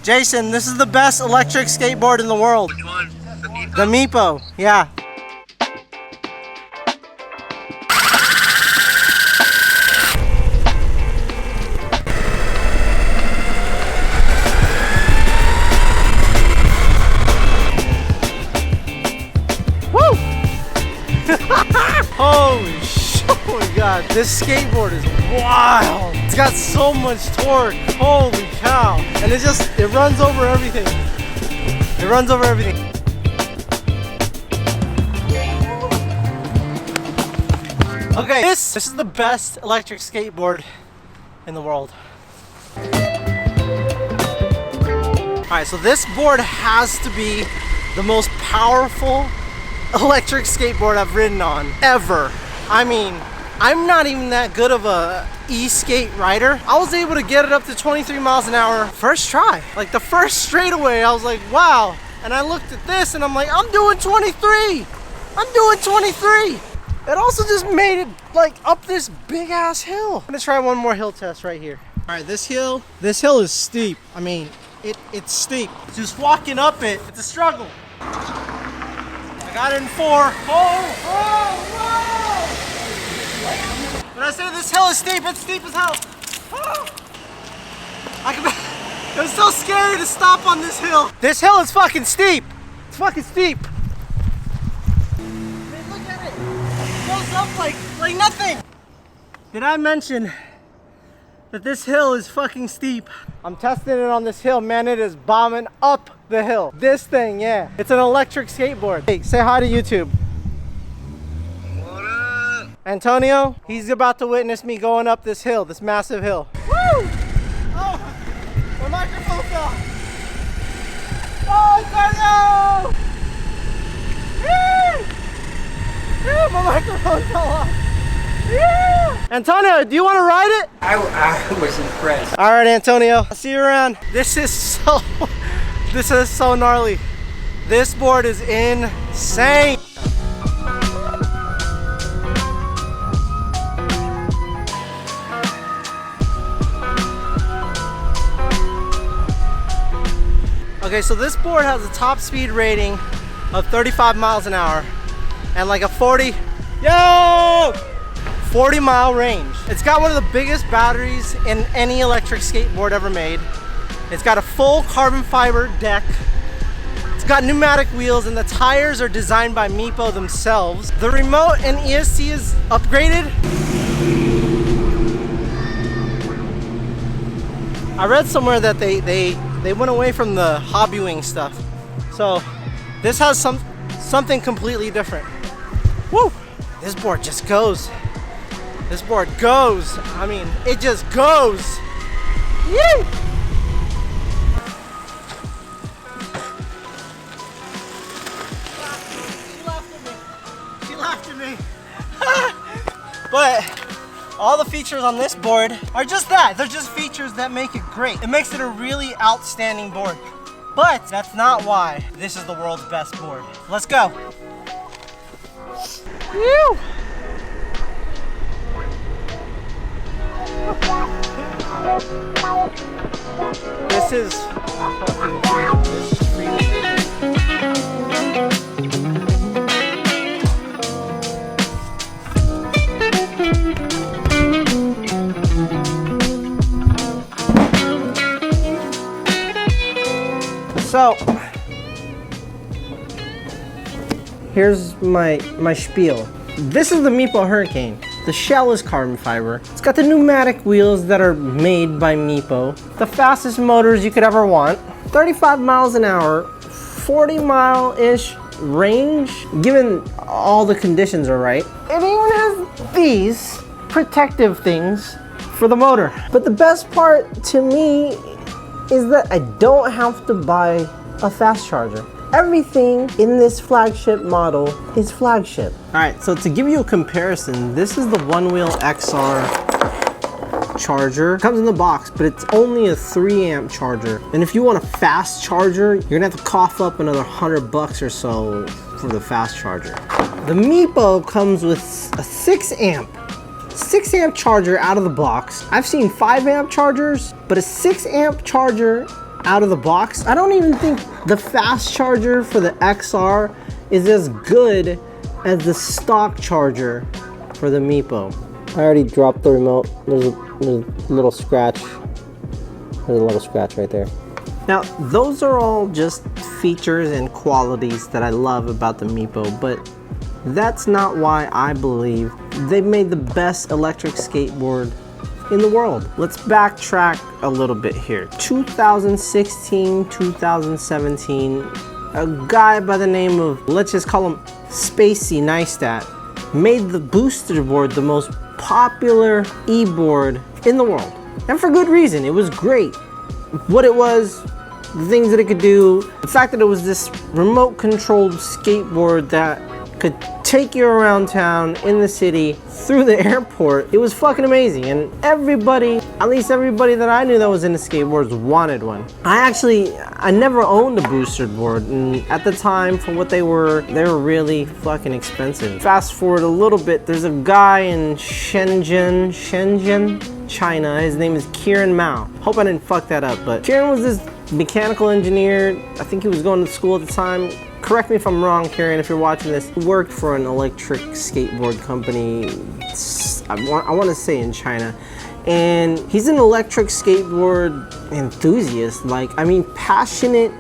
Jason, this is the best electric skateboard in the world. Which one? The MEEPO? The MEEPO, yeah. Woo! Holy shit, oh my god, this skateboard is wild. It's got so much torque, holy cow. And it runs over everything. It runs over everything. Okay, this is the best electric skateboard in the world. Alright, so this board has to be the most powerful electric skateboard I've ridden on, ever. I mean, I'm not even that good of a e-skate rider. I was able to get it up to 23 miles an hour first try. Like the first straightaway, I was like, wow. And I looked at this and I'm like, I'm doing 23. I'm doing 23. It also just made it like up this big ass hill. I'm gonna try one more hill test right here. All right, this hill is steep. I mean, it's steep. Just walking up it, it's a struggle. I got it in 4. When I say this hill is steep, it's steep as hell. It was so scary to stop on this hill. This hill is fucking steep. It's fucking steep. Man, look at it. It goes up like nothing. Did I mention that this hill is fucking steep? I'm testing it on this hill, man. It is bombing up the hill. This thing, yeah. It's an electric skateboard. Hey, say hi to YouTube. What up? Antonio, he's about to witness me going up this hill, this massive hill. Woo! Oh, my microphone fell. Oh, Antonio! Woo! Woo, my microphone fell off. Woo! Antonio, do you want to ride it? I was impressed. All right, Antonio, I'll see you around. This is so gnarly. This board is insane. Okay, so this board has a top speed rating of 35 miles an hour and like a 40 mile range. It's got one of the biggest batteries in any electric skateboard ever made. It's got a full carbon fiber deck. It's got pneumatic wheels and the tires are designed by MEEPO themselves. The remote and ESC is upgraded. I read somewhere that they went away from the hobby wing stuff. So this has something completely different. Woo! This board just goes. This board goes. I mean, it just goes. Yay! She laughed at me. But all the features on this board are just that. They're just features that make it great. It makes it a really outstanding board. But that's not why this is the world's best board. Let's go. Woo! This is so here's my spiel. This is the MEEPO Hurricane. The shell is carbon fiber. It's got the pneumatic wheels that are made by MEEPO. The fastest motors you could ever want. 35 miles an hour, 40 mile-ish range, given all the conditions are right. It even has these protective things for the motor. But the best part to me is that I don't have to buy a fast charger. Everything in this flagship model is flagship. All right, so to give you a comparison, this is the One Wheel XR charger. It comes in the box, but it's only a 3 amp charger. And if you want a fast charger, you're gonna have to cough up another $100 or so for the fast charger. The MEEPO comes with a 6 amp charger out of the box. I've seen 5 amp chargers, but a 6 amp charger out of the box. I don't even think the fast charger for the XR is as good as the stock charger for the MEEPO. I already dropped the remote. There's a little scratch. There's a little scratch right there. Now, those are all just features and qualities that I love about the MEEPO, but that's not why I believe they've made the best electric skateboard in the world. Let's backtrack a little bit here. 2016, 2017, a guy by the name of, let's just call him Spacey Neistat, made the booster board the most popular e-board in the world. And for good reason. It was great. What it was, the things that it could do, the fact that it was this remote controlled skateboard that could take you around town, in the city, through the airport. It was fucking amazing, and everybody, at least everybody that I knew that was into skateboards, wanted one. I never owned a boosted board, and at the time, for what they were really fucking expensive. Fast forward a little bit, there's a guy in Shenzhen, China. His name is Kieran Mao. Hope I didn't fuck that up, but Kieran was this mechanical engineer. I think he was going to school at the time. Correct me if I'm wrong, Kieran, if you're watching this. He worked for an electric skateboard company, I want to say in China. And he's an electric skateboard enthusiast. Passionate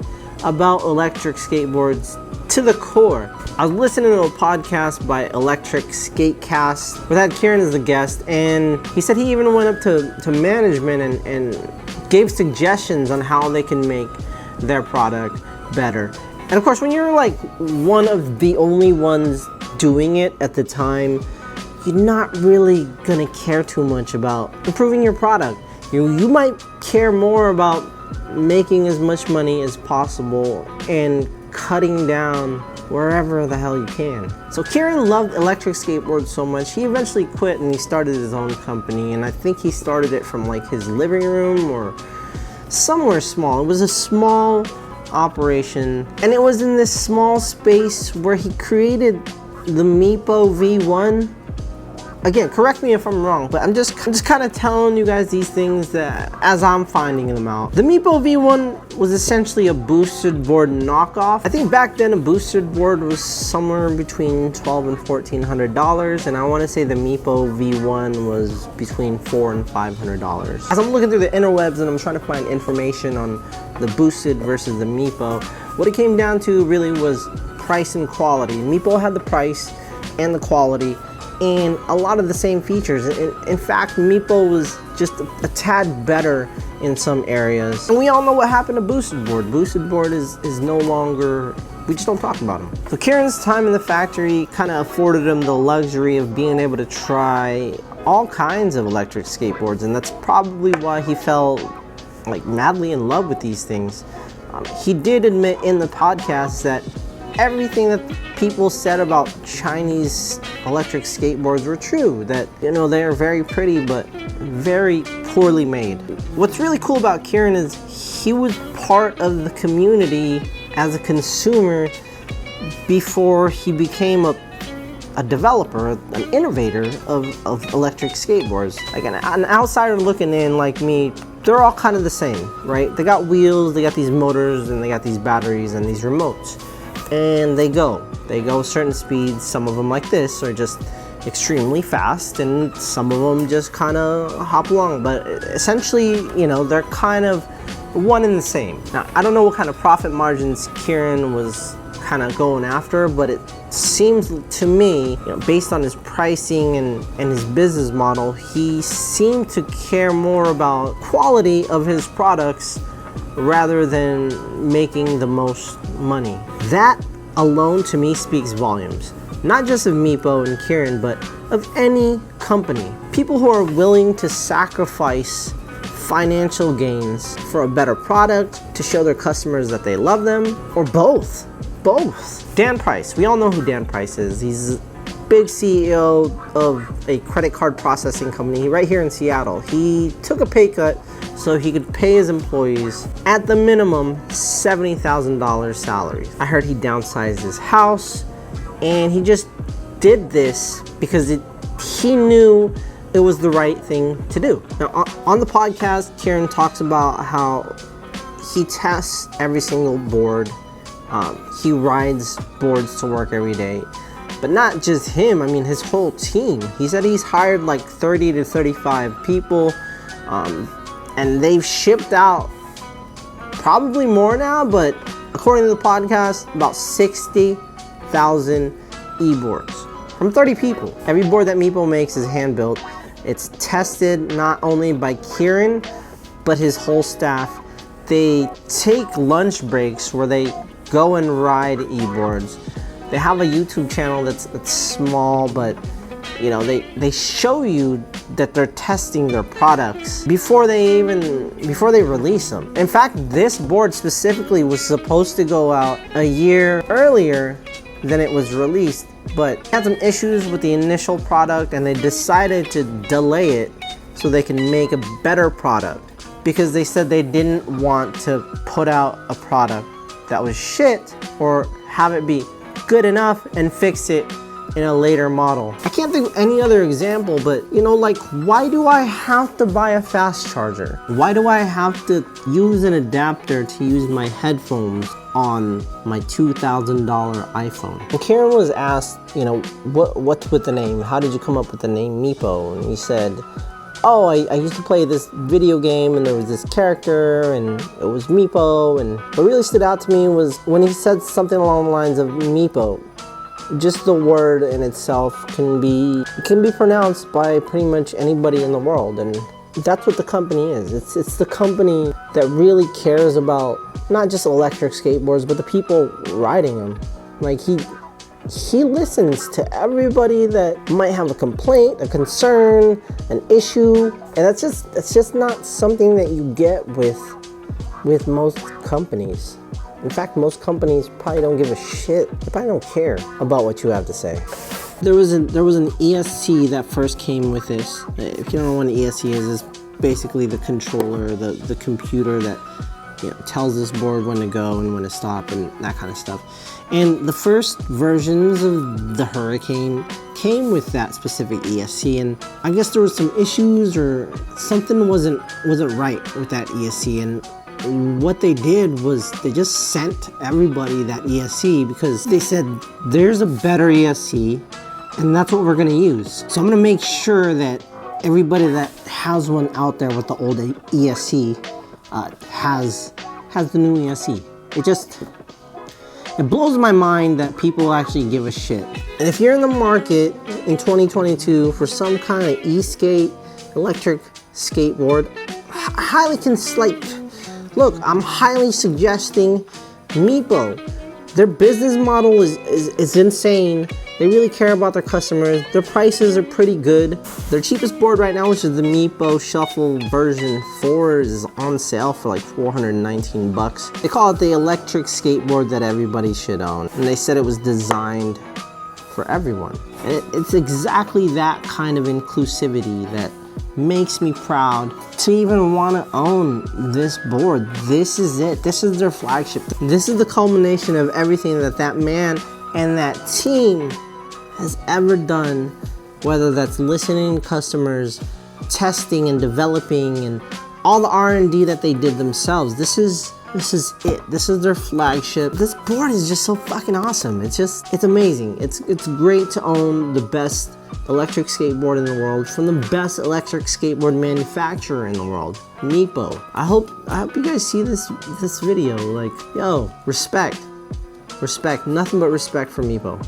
about electric skateboards to the core. I was listening to a podcast by Electric Skatecast where that Kieran as the guest, and he said he even went up to management and gave suggestions on how they can make their product better. And of course, when you're like one of the only ones doing it at the time, you're not really gonna care too much about improving your product. You might care more about making as much money as possible and cutting down wherever the hell you can. So Kieran loved electric skateboards so much, he eventually quit and he started his own company. And I think he started it from like his living room or somewhere small. It was a small operation, and it was in this small space where he created the MEEPO V1. Again, correct me if I'm wrong, but I'm just kind of telling you guys these things that as I'm finding them out. The MEEPO V1 was essentially a boosted board knockoff. I think back then a boosted board was somewhere between $1,200 and $1,400, and I want to say the MEEPO V1 was between $400 and $500. As I'm looking through the interwebs and I'm trying to find information on the boosted versus the MEEPO, what it came down to really was price and quality. MEEPO had the price and the quality and a lot of the same features. In fact, MEEPO was just a tad better in some areas. And we all know what happened to Boosted Board. Boosted Board is no longer, we just don't talk about them. So Kieran's time in the factory kind of afforded him the luxury of being able to try all kinds of electric skateboards, and that's probably why he fell like madly in love with these things. He did admit in the podcast that everything that people said about Chinese electric skateboards were true, that, you know, they are very pretty but very poorly made. What's really cool about Kieran is he was part of the community as a consumer before he became a developer, an innovator of electric skateboards. Like an outsider looking in like me, they're all kind of the same, right? They got wheels, they got these motors, and they got these batteries and these remotes. And they go certain speeds. Some of them, like this, are just extremely fast, and some of them just kind of hop along. But essentially, you know, they're kind of one and the same. Now, I don't know what kind of profit margins Kieran was kind of going after, but it seems to me, you know, based on his pricing and his business model, he seemed to care more about quality of his products rather than making the most money. That alone to me speaks volumes. Not just of MEEPO and Kieran, but of any company. People who are willing to sacrifice financial gains for a better product, to show their customers that they love them, or both. Dan Price, we all know who Dan Price is. He's big CEO of a credit card processing company right here in Seattle. He took a pay cut so he could pay his employees at the minimum $70,000 salary. I heard he downsized his house, and he just did this because he knew it was the right thing to do. Now, on the podcast, Kieran talks about how he tests every single board. He rides boards to work every day. But not just him, I mean his whole team. He said he's hired like 30 to 35 people, and they've shipped out probably more now, but according to the podcast, about 60,000 e-boards from 30 people. Every board that MEEPO makes is hand-built. It's tested not only by Kieran, but his whole staff. They take lunch breaks where they go and ride e-boards. They have a YouTube channel that's small, but you know, they show you that they're testing their products before they release them. In fact, this board specifically was supposed to go out a year earlier than it was released, but had some issues with the initial product, and they decided to delay it so they can make a better product, because they said they didn't want to put out a product that was shit or have it be good enough and fix it in a later model. I can't think of any other example, but you know, like, why do I have to buy a fast charger? Why do I have to use an adapter to use my headphones on my $2,000 iPhone? And Karen was asked, you know, what's with the name? How did you come up with the name MEEPO? And he said, oh, I used to play this video game and there was this character and it was MEEPO, and what really stood out to me was when he said something along the lines of MEEPO. Just the word in itself can be pronounced by pretty much anybody in the world, and that's what the company is. It's the company that really cares about not just electric skateboards, but the people riding them. Like he listens to everybody that might have a complaint, a concern, an issue, and that's just not something that you get with most companies. In fact, most companies probably don't give a shit. They probably don't care about what you have to say. There was an ESC that first came with this. If you don't know what an ESC is, it's basically the controller, the computer that, you know, tells this board when to go and when to stop and that kind of stuff. And the first versions of the Hurricane came with that specific ESC, and I guess there was some issues or something wasn't right with that ESC, and what they did was they just sent everybody that ESC because they said there's a better ESC and that's what we're going to use. So I'm going to make sure that everybody that has one out there with the old ESC has the new ESC. It blows my mind that people actually give a shit. And if you're in the market in 2022 for some kind of e-skate, electric skateboard, look, I'm highly suggesting MEEPO. Their business model is insane. They really care about their customers. Their prices are pretty good. Their cheapest board right now, which is the MEEPO Shuffle version 4, is on sale for like 419 bucks. They call it the electric skateboard that everybody should own. And they said it was designed for everyone. And it's exactly that kind of inclusivity that makes me proud to even want to own this board. This is it. This is their flagship. This is the culmination of everything that man and that team has ever done, whether that's listening to customers, testing and developing, and all the R&D that they did themselves. This is it. This is their flagship. This board is just so fucking awesome. It's amazing. It's great to own the best electric skateboard in the world from the best electric skateboard manufacturer in the world, MEEPO. I hope you guys see this video. Like, yo, respect, nothing but respect for MEEPO.